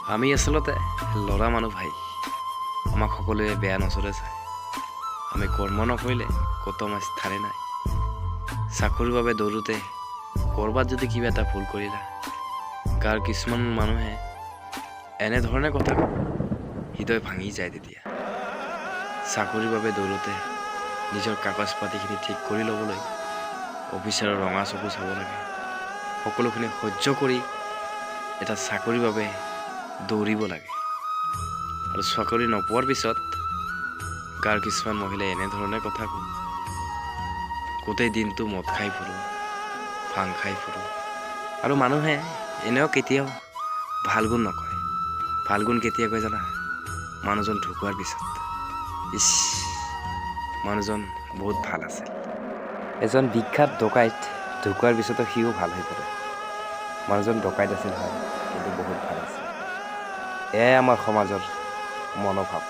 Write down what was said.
আমি আচলতে ল'ৰা মানুহ ভাই, আমাক সকলোৱে বেয়া নজৰে চায়। আমি কৰ্ম নকৰিলে ক'তো আমাৰ স্থানে নাই। চাকৰিৰ বাবে দৌৰোতে ক'ৰবাত যদি কিবা এটা ভুল কৰিলা, গাঁৱৰ কিছুমান মানুহে এনেধৰণে কথা কয়, হৃদয় ভাঙি যায়। তেতিয়া চাকৰিৰ বাবে দৌৰোতে নিজৰ কাগজ পাতিখিনি ঠিক কৰি ল'বলৈ অফিচাৰৰ ৰঙা চকু চাব লাগে। সকলোখিনি সহ্য কৰি এটা চাকৰিৰ বাবে দৌৰিব লাগে। আৰু চাকৰি নোপোৱাৰ পিছত গাঁৱৰ কিছুমান মহিলাই এনেধৰণে কথা কয়, গোটেই দিনটো মদ খাই ফুৰোঁ, ভাং খাই ফুৰোঁ। আৰু মানুহে এনেও কেতিয়াও ভাল গুণ নকয়। ভাল গুণ কেতিয়া কয় জানা? মানুহজন ঢুকোৱাৰ পিছত। ইছ, মানুহজন বহুত ভাল আছিল। এজন বিখ্যাত ডকাইত ঢুকোৱাৰ পিছতো সিও ভাল হৈ পৰে। মানুহজন ডকাইত আছিল হয়, কিন্তু বহুত ভাল আছিল। এয়াই আমাৰ সমাজৰ মনোভাৱ।